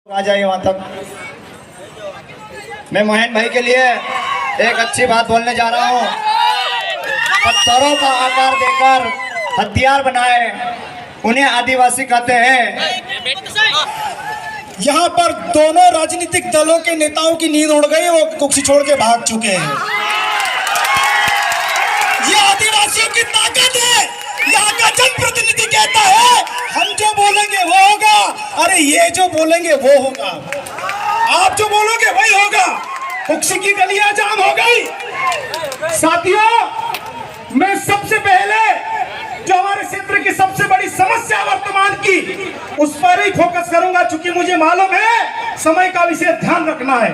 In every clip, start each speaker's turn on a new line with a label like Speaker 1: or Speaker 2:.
Speaker 1: आ जाइए वहां तक। मैं मोहन भाई के लिए एक अच्छी बात बोलने जा रहा हूँ। पत्थरों का आकार देकर हथियार बनाए उन्हें आदिवासी कहते हैं।
Speaker 2: यहाँ पर दोनों राजनीतिक दलों के नेताओं की नींद उड़ गई, वो कुर्सी छोड़ के भाग चुके हैं। ये आदिवासियों की ताकत है। यहाँ का जनप्रतिनिधि कहता है हम जो बोलेंगे वो होगा। अरे ये जो बोलेंगे वो होगा, आप जो बोलोगे वही होगा। कुर्सी की गलियां जाम हो गई। साथियों, मैं सबसे पहले जो हमारे क्षेत्र की सबसे बड़ी समस्या वर्तमान की उस पर ही फोकस करूंगा, चूंकि मुझे मालूम है समय का विशेष ध्यान रखना है।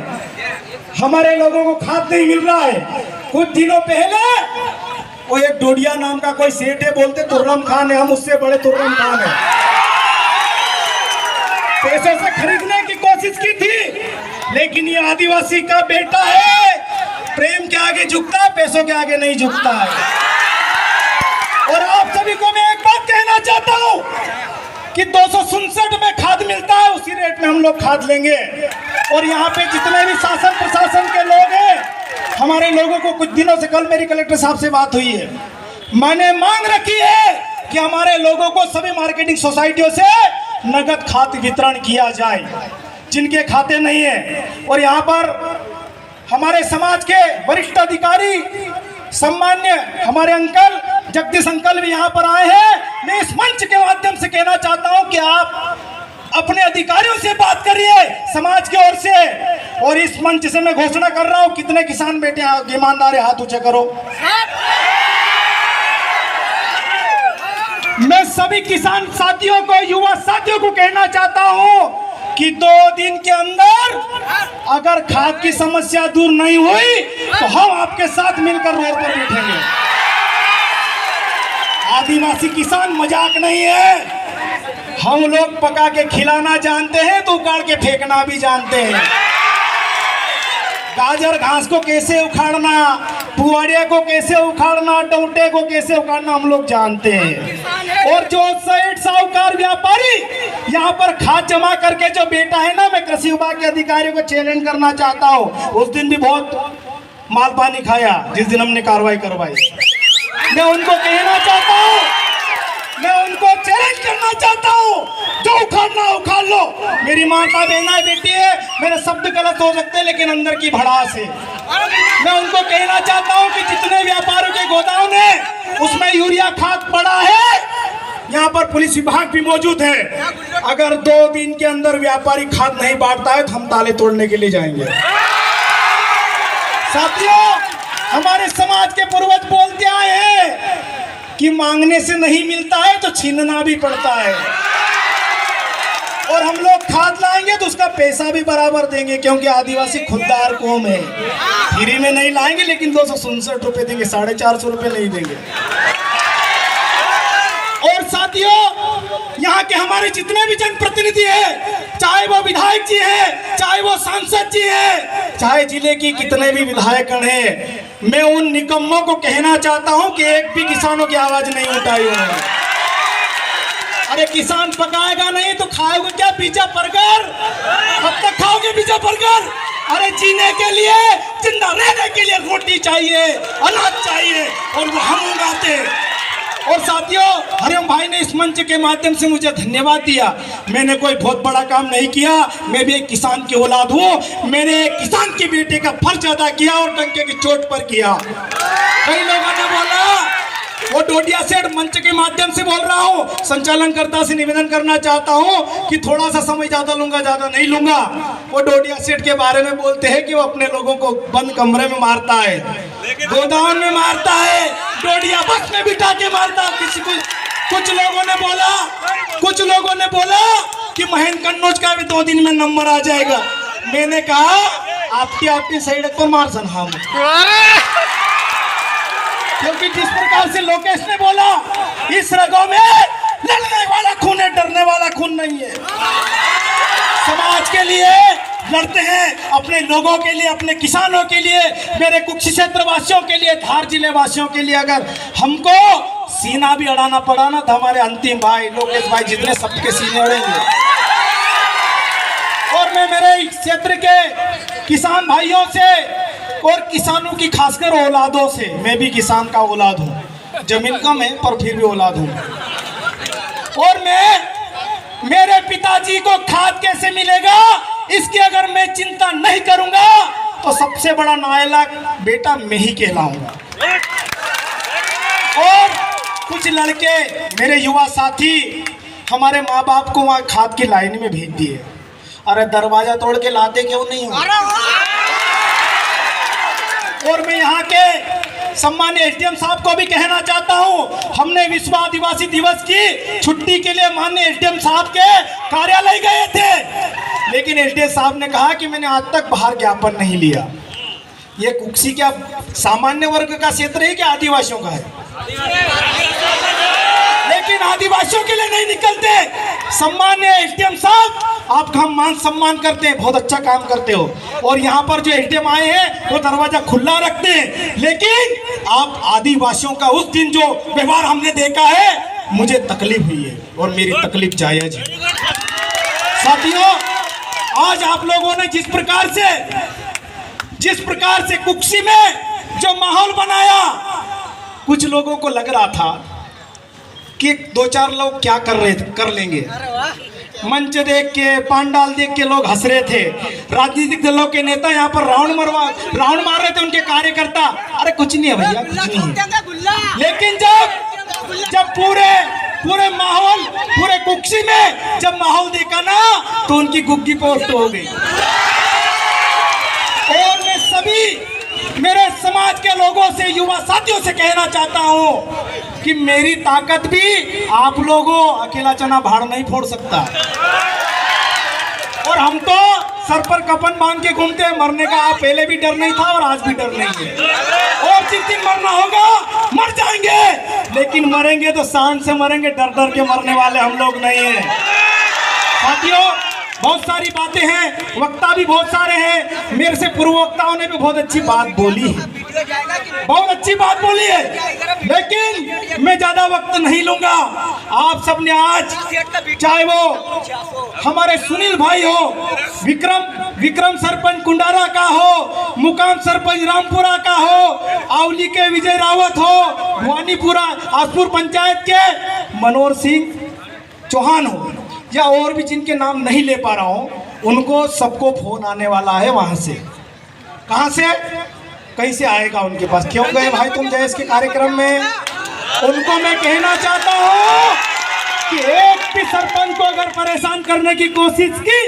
Speaker 2: हमारे लोगों को खाद नहीं मिल रहा है। कुछ दिनों पहले वो एक डोडिया नाम का कोई सेठ है, बोलते तुर्रम खान है, हम उससे बड़े तुर्रम खान है। पैसों से खरीदने की कोशिश की थी, लेकिन ये आदिवासी का बेटा है, प्रेम के आगे झुकता है, पैसों के आगे नहीं झुकता है। और आप सभी को मैं एक बात कहना चाहता हूँ कि 267 में खाद मिलता है, उसी रेट में हम लोग खाद लेंगे। और यहाँ पे जितने भी शासन प्रशासन के लोग हैं, हमारे लोगों को कुछ दिनों से, कल मेरी कलेक्टर साहब से बात हुई है, मैंने मांग रखी है कि हमारे लोगों को सभी मार्केटिंग सोसाइटियों से नगद खाद वितरण किया जाए जिनके खाते नहीं है। और यहाँ पर हमारे समाज के वरिष्ठ अधिकारी सम्मान्य हमारे अंकल जगदीश अंकल भी यहाँ पर आए हैं। मैं इस मंच के माध्यम से कहना चाहता हूँ कि आप अपने अधिकारियों से बात करिए समाज की ओर से। और इस मंच से मैं घोषणा कर रहा हूँ, कितने किसान बेटे ईमानदार हाथ ऊंचे करो। मैं सभी किसान साथियों को, युवा साथियों को कहना चाहता हूँ कि 2 दिन के अंदर अगर खाद की समस्या दूर नहीं हुई तो हम आपके साथ मिलकर रोड पर बैठेंगे। आदिवासी किसान मजाक नहीं है। हम लोग पका के खिलाना जानते हैं तो उखाड़ के फेंकना भी जानते हैं। गाजर घास को कैसे उखाड़ना, पुआड़िया को कैसे उखाड़ना, डोंटे को कैसे उखाड़ना हम लोग जानते हैं। और जो सेठ साहूकार व्यापारी यहाँ पर खाद जमा करके जो बेटा है ना, मैं कृषि विभाग के अधिकारियों को चैलेंज करना चाहता हूँ। उस दिन भी बहुत माल पानी खाया जिस दिन हमने कार्रवाई करवाई। मैं उनको कहना चाहता हूँ, मैं उनको चैलेंज करना चाहता हूँ, जो उखाड़ना उखाड़ लो। मेरी माता बहना बेटी है, मेरे शब्द गलत हो सकते हैं लेकिन अंदर की भड़ास है। मैं उनको कहना चाहता हूँ कि जितने व्यापारियों के गोदाम है उसमें यूरिया खाद पड़ा है, यहाँ पर पुलिस विभाग भी मौजूद है। अगर 2 दिन के अंदर व्यापारी खाद नहीं बांटता है तो हम ताले तोड़ने के लिए जाएंगे। साथियों, हमारे समाज के पूर्वज बोलते आए हैं कि मांगने से नहीं मिलता है तो छीनना भी पड़ता है। और हम लोग खाद लाएंगे तो उसका पैसा भी बराबर देंगे, क्योंकि आदिवासी खुददार कौम है। फ्री में नहीं लाएंगे, लेकिन 267 रुपए देंगे, 450 रुपए नहीं देंगे। और साथियों, यहाँ के हमारे जितने भी जनप्रतिनिधि हैं, चाहे वो विधायक जी हैं, चाहे वो सांसद जी हैं, चाहे जिले की कितने भी विधायक हैं, मैं उन निकम्मों को कहना चाहता हूं कि एक भी किसानों की आवाज नहीं उठाई उन्होंने। अरे किसान पकाएगा नहीं तो खाओगे क्या पिज्जा बर्गर? कब तक खाओगे पिज्जा बर्गर? अरे जीने के लिए, जिंदा रहने के लिए रोटी चाहिए, अनाज चाहिए, और वो हम उगाते। और साथियों, हरिओम भाई ने इस मंच के माध्यम से मुझे धन्यवाद दिया। मैंने कोई बहुत बड़ा काम नहीं किया, मैं भी एक किसान की औलाद हूँ। मैंने एक किसान के बेटे का फर्ज अदा किया और डंके की चोट पर किया। कई लोगों ने बोला, वो डोडिया सेठ मंच के माध्यम से बोल रहा हूँ, संचालनकर्ता से निवेदन करना चाहता हूँ कि थोड़ा सा समय ज्यादा लूंगा, ज्यादा नहीं लूंगा। वो डोडिया सेठ के बारे में बोलते हैं कि वो अपने लोगों को बंद कमरे में मारता है, गोदाम में मारता है, डोडिया बस में बिठा के मारता है। किसी को कुछ लोगों ने बोला कि महेंद्र कन्नौज का भी 2 दिन में नंबर आ जाएगा। मैंने कहा आपकी साइड पर मार सन हम, क्योंकि जिस प्रकार से लोकेश ने बोला, इस रगों में लड़ने वाला खून है, डरने वाला खून नहीं है। समाज के लिए लड़ते हैं, अपने लोगों के लिए, अपने किसानों के लिए, मेरे कुछ क्षेत्र वासियों के लिए, धार जिले वासियों के लिए। अगर हमको सीना भी अड़ाना पड़ा ना तो हमारे अंतिम भाई लोकेश भाई जितने सबके सीने अड़ेंगे। और मैं मेरे क्षेत्र के किसान भाइयों से और किसानों की खासकर औलादों से, मैं भी किसान का औलाद हूँ, जमीन कम है पर फिर भी औलाद हूँ, और मेरे पिताजी को खाद कैसे मिलेगा इसकी अगर मैं चिंता नहीं करूंगा तो सबसे बड़ा नालायक बेटा मैं ही कहलाऊंगा। और कुछ लड़के मेरे युवा साथी हमारे माँ बाप को वहां खाद की लाइन में भेज दिए। अरे दरवाजा तोड़ के लाते क्यों नहीं हो? और मैं यहाँ के सम्मानीय एसडीएम साहब को भी कहना चाहता हूँ, हमने विश्व आदिवासी दिवस की छुट्टी के लिए माननीय एसडीएम साहब के कार्यालय गए थे, लेकिन एसडीएम साहब ने कहा कि मैंने आज तक बाहर ज्ञापन नहीं लिया। ये कुक्सी क्या सामान्य वर्ग का क्षेत्र है कि आदिवासियों का है? लेकिन आदिवासियों के लिए नहीं निकलते। सम्मान्य एसडीएम साहब, आपका हम मान सम्मान करते हैं, बहुत अच्छा काम करते हो, और यहाँ पर जो एसडीएम आए हैं वो दरवाजा खुला रखते हैं, लेकिन आप आदिवासियों का उस दिन जो व्यवहार हमने देखा है मुझे तकलीफ हुई है और मेरी तकलीफ जायज है। साथियों, आज आप लोगों ने जिस प्रकार से कुक्सी में जो माहौल बनाया, कुछ लोगों को लग रहा था कि 2-4 लोग क्या कर लेंगे। मंच देख के, पंडाल देख के लोग हंस रहे थे। राजनीतिक दलों के नेता यहाँ पर राउंड मार रहे थे, उनके कार्यकर्ता। अरे कुछ नहीं है भैया, कुछ नहीं। लेकिन जब पूरे माहौल, पूरे कुक्सी में जब माहौल देखा ना तो उनकी गुग्गी पोस्ट हो गई। और मैं सभी मेरे समाज के लोगों से, युवा साथियों से कहना चाहता हूं कि मेरी ताकत भी आप लोगों अकेला चना भाड़ नहीं फोड़ सकता। और हम तो सर पर कफन बांध के घूमते हैं। मरने का आप पहले भी डर नहीं था और आज भी डर नहीं है। और जिस दिन मरना होगा मर जाएंगे, लेकिन मरेंगे तो शान से मरेंगे, डर डर के मरने वाले हम लोग नहीं हैं। साथियों, बहुत सारी बातें हैं, वक्ता भी बहुत सारे हैं। मेरे से पूर्व वक्ताओं ने भी बहुत अच्छी बात बोली है, बहुत अच्छी बात बोली है, लेकिन मैं ज्यादा वक्त नहीं लूंगा। आप सबने आज, चाहे वो हमारे सुनील भाई हो, विक्रम सरपंच कुंडारा का हो, मुकाम सरपंच रामपुरा का हो, आवली के विजय रावत हो, भवानीपुरा आसपुर पंचायत के मनोहर सिंह चौहान हो, या और भी जिनके नाम नहीं ले पा रहा हूँ, उनको सबको फोन आने वाला है वहां से। कहां से? कहीं से आएगा उनके पास। क्यों गए भाई तुम जयेश के कार्यक्रम में? उनको मैं कहना चाहता हूँ कि एक भी सरपंच को अगर परेशान करने की कोशिश की,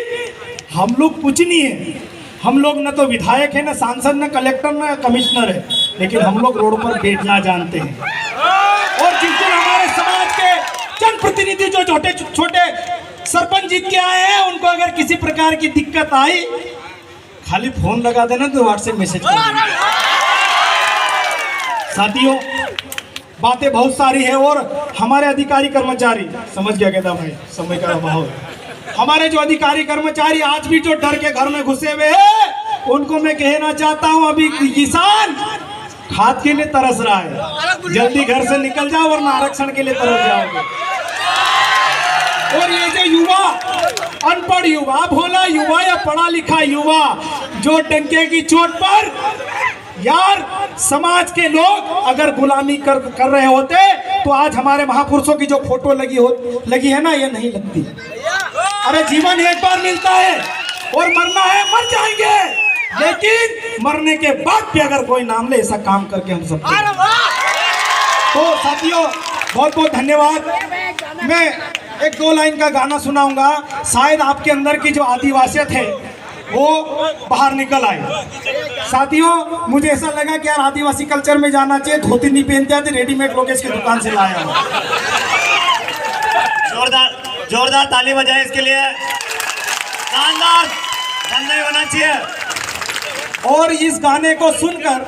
Speaker 2: हम लोग कुछ नहीं है। हम लोग न तो विधायक है, न सांसद, न कलेक्टर, न कमिश्नर है, लेकिन हम लोग रोड पर बैठना जानते हैं। और जिस दिन हमारे समाज के जनप्रतिनिधि जो छोटे सरपंच जीत के आए हैं, उनको अगर किसी प्रकार की दिक्कत आई, खाली फोन लगा देना तो व्हाट्सएप मैसेज कर देना। साथियों, बातें बहुत सारी है और हमारे अधिकारी कर्मचारी, समझ गया कहता भाई, समय का अभाव है। हमारे जो अधिकारी कर्मचारी आज भी जो डर के घर में घुसे हुए हैं, उनको मैं कहना चाहता हूं, अभी किसान खाद के लिए तरस रहा है, जल्दी घर से निकल जाओ वरना आरक्षण के लिए तरस जाओगे। और ये जो युवा, अनपढ़ युवा, भोला युवा या पढ़ा लिखा युवा, जो डंके की चोट पर यार समाज के लोग अगर गुलामी कर रहे होते तो आज हमारे महापुरुषों की जो फोटो लगी है ना, ये नहीं लगती। अरे जीवन एक बार मिलता है और मरना है, मर जाएंगे, लेकिन मरने के बाद भी अगर कोई नाम ले, ऐसा काम करके हम सब। तो साथियों, बहुत बहुत धन्यवाद। मैं 1-2 लाइन का गाना सुनाऊंगा, शायद आपके अंदर की जो आदिवासियत है वो बाहर निकल आए। साथियों, मुझे ऐसा लगा कि यार आदिवासी कल्चर में जाना चाहिए, धोती नहीं पहनते आते, रेडीमेड लोकेश की दुकान से लाया हूँ।
Speaker 1: जोरदार ताली बजाए इसके लिए, शानदार धन्यवाद होना चाहिए।
Speaker 2: और इस गाने को सुनकर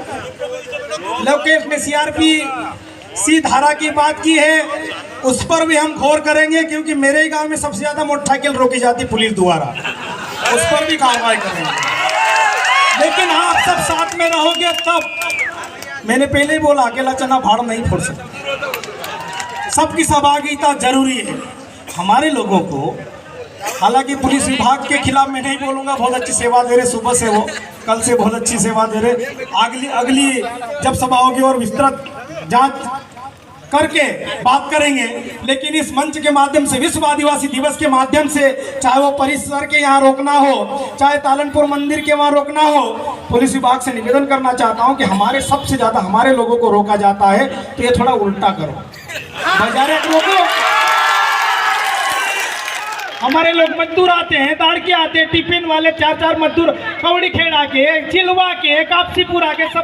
Speaker 2: लोकेश ने CRPC धारा की बात की है, उस पर भी हम गौर करेंगे, क्योंकि मेरे ही गांव में सबसे ज्यादा मोटरसाइकिल रोकी जाती पुलिस द्वारा, उस पर भी कार्रवाई करेंगे। लेकिन आप सब साथ में रहोगे तब। मैंने पहले ही बोला, अकेला चना भाड़ नहीं फोड़ सकता, सबकी सहभागिता जरूरी है। हमारे लोगों को हालांकि पुलिस विभाग के खिलाफ मैं नहीं बोलूंगा, बहुत अच्छी सेवा दे रहे, सुबह से वो कल से बहुत अच्छी सेवा दे रहे। अगली जब सभा होगी और विस्तृत जांच करके बात करेंगे, लेकिन इस मंच के माध्यम से, विश्व आदिवासी दिवस के माध्यम से, चाहे वो परिसर के यहाँ रोकना हो, चाहे तालनपुर मंदिर के वहाँ रोकना हो, पुलिस विभाग से निवेदन करना चाहता हूँ कि हमारे सबसे ज्यादा हमारे लोगों को रोका जाता है, तो ये थोड़ा उल्टा करो। बाजारे रोको, हमारे लोग मजदूर आते हैं, दाड़ के आते हैं, टिफिन वाले 4-4 मजदूर कौड़ी खेड़ा के, चिलवा के, कापसीपुरा के सब